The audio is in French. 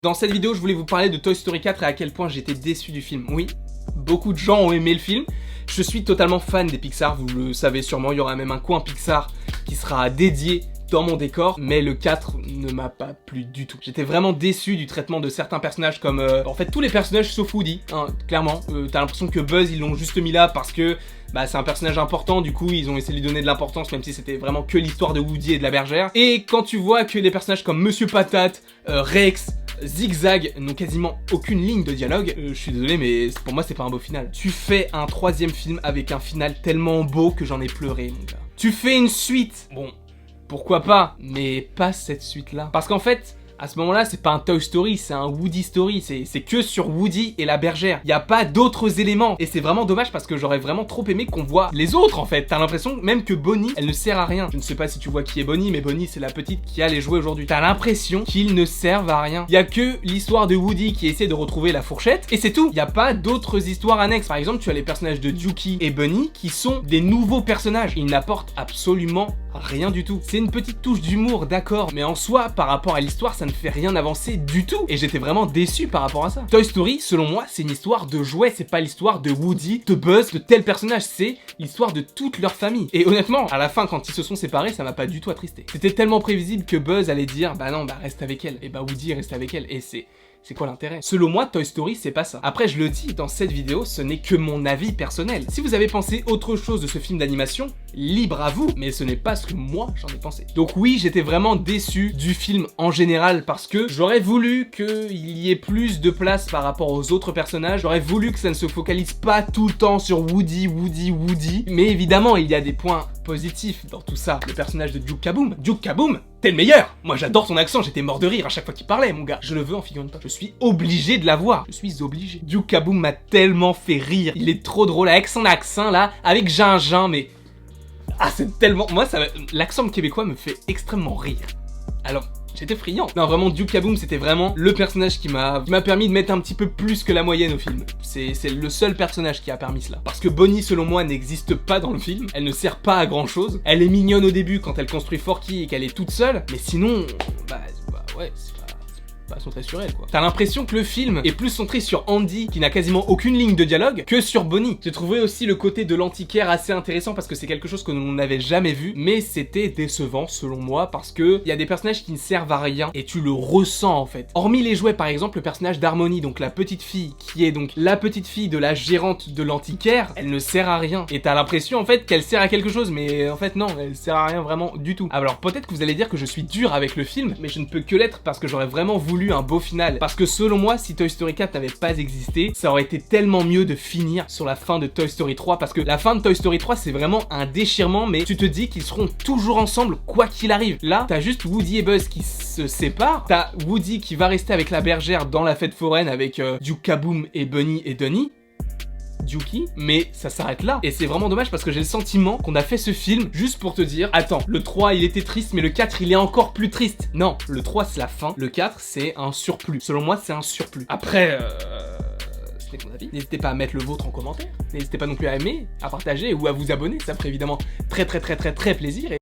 Dans cette vidéo, je voulais vous parler de Toy Story 4 et à quel point j'étais déçu du film. Oui, beaucoup de gens ont aimé le film. Je suis totalement fan des Pixar, vous le savez sûrement, il y aura même un coin Pixar qui sera dédié dans mon décor, mais le 4 ne m'a pas plu du tout. J'étais vraiment déçu du traitement de certains personnages comme... en fait, tous les personnages sauf Woody, hein, clairement. T'as l'impression que Buzz, ils l'ont juste mis là parce que c'est un personnage important, du coup ils ont essayé de lui donner de l'importance même si c'était vraiment que l'histoire de Woody et de la bergère. Et quand tu vois que des personnages comme Monsieur Patate, Rex, Zigzag n'ont quasiment aucune ligne de dialogue, je suis désolé mais pour moi c'est pas un beau final. Tu fais un troisième film avec un final tellement beau que j'en ai pleuré mon gars. Tu fais une suite, bon pourquoi pas, mais pas cette suite là. Parce qu'en fait, à ce moment-là, c'est pas un Toy Story, c'est un Woody Story, c'est que sur Woody et la bergère. Y a pas d'autres éléments, et c'est vraiment dommage parce que j'aurais vraiment trop aimé qu'on voit les autres en fait. T'as l'impression même que Bonnie, elle ne sert à rien. Je ne sais pas si tu vois qui est Bonnie, mais Bonnie c'est la petite qui a les jouets aujourd'hui. T'as l'impression qu'ils ne servent à rien. Y a que l'histoire de Woody qui essaie de retrouver la fourchette, et c'est tout. Y a pas d'autres histoires annexes. Par exemple, tu as les personnages de Dookie et Bunny qui sont des nouveaux personnages. Ils n'apportent absolument rien du tout. C'est une petite touche d'humour, d'accord, mais en soi, par rapport à l'histoire, ça ne fait rien avancer du tout. Et j'étais vraiment déçu par rapport à ça. Toy Story, selon moi, c'est une histoire de jouets, c'est pas l'histoire de Woody, de Buzz, de tel personnage, c'est l'histoire de toute leur famille. Et honnêtement, à la fin, quand ils se sont séparés, ça m'a pas du tout attristé. C'était tellement prévisible que Buzz allait dire, bah non, reste avec elle. Et Woody reste avec elle. Et c'est quoi l'intérêt? Selon moi, Toy Story, c'est pas ça. Après, je le dis, dans cette vidéo, ce n'est que mon avis personnel. Si vous avez pensé autre chose de ce film d'animation, libre à vous, mais ce n'est pas ce que moi, j'en ai pensé. Donc oui, j'étais vraiment déçu du film en général, parce que j'aurais voulu qu'il y ait plus de place par rapport aux autres personnages, j'aurais voulu que ça ne se focalise pas tout le temps sur Woody, mais évidemment, il y a des points positifs dans tout ça. Le personnage de Duke Kaboom, t'es le meilleur! Moi j'adore ton accent, j'étais mort de rire à chaque fois qu'il parlait, mon gars. Je le veux en figurine pas. Je suis obligé de l'avoir. Je suis obligé. Duke Kaboom m'a tellement fait rire. Il est trop drôle avec son accent là, avec Gingerre, mais... Ah, c'est tellement... Moi, l'accent québécois me fait extrêmement rire. Alors... J'étais friand. Non, vraiment, Duke Kaboom, c'était vraiment le personnage qui m'a permis de mettre un petit peu plus que la moyenne au film. C'est le seul personnage qui a permis cela. Parce que Bonnie, selon moi, n'existe pas dans le film. Elle ne sert pas à grand chose. Elle est mignonne au début quand elle construit Forky et qu'elle est toute seule. Mais sinon, ouais, c'est pas centré sur elle quoi. T'as l'impression que le film est plus centré sur Andy qui n'a quasiment aucune ligne de dialogue que sur Bonnie. J'ai trouvé aussi le côté de l'antiquaire assez intéressant parce que c'est quelque chose que l'on n'avait jamais vu, mais c'était décevant selon moi parce que il y a des personnages qui ne servent à rien et tu le ressens en fait. Hormis les jouets par exemple, le personnage d'Harmony, donc la petite fille qui est donc la petite fille de la gérante de l'antiquaire, elle ne sert à rien et t'as l'impression en fait qu'elle sert à quelque chose, mais en fait non, elle sert à rien vraiment du tout. Alors peut-être que vous allez dire que je suis dur avec le film, mais je ne peux que l'être parce que j'aurais vraiment voulu un beau final. Parce que selon moi, si Toy Story 4 n'avait pas existé, ça aurait été tellement mieux de finir sur la fin de Toy Story 3 parce que la fin de Toy Story 3 c'est vraiment un déchirement, mais tu te dis qu'ils seront toujours ensemble quoi qu'il arrive. Là, t'as juste Woody et Buzz qui se séparent, t'as Woody qui va rester avec la bergère dans la fête foraine avec Duke Kaboom et Bunny et Donnie. Dookie, mais ça s'arrête là. Et c'est vraiment dommage parce que j'ai le sentiment qu'on a fait ce film juste pour te dire attends, le 3 il était triste mais le 4 il est encore plus triste. Non, le 3 c'est la fin, le 4 c'est un surplus. Selon moi c'est un surplus. Après, c'était mon avis. N'hésitez pas à mettre le vôtre en commentaire. N'hésitez pas non plus à aimer, à partager ou à vous abonner, ça ferait évidemment très plaisir. Et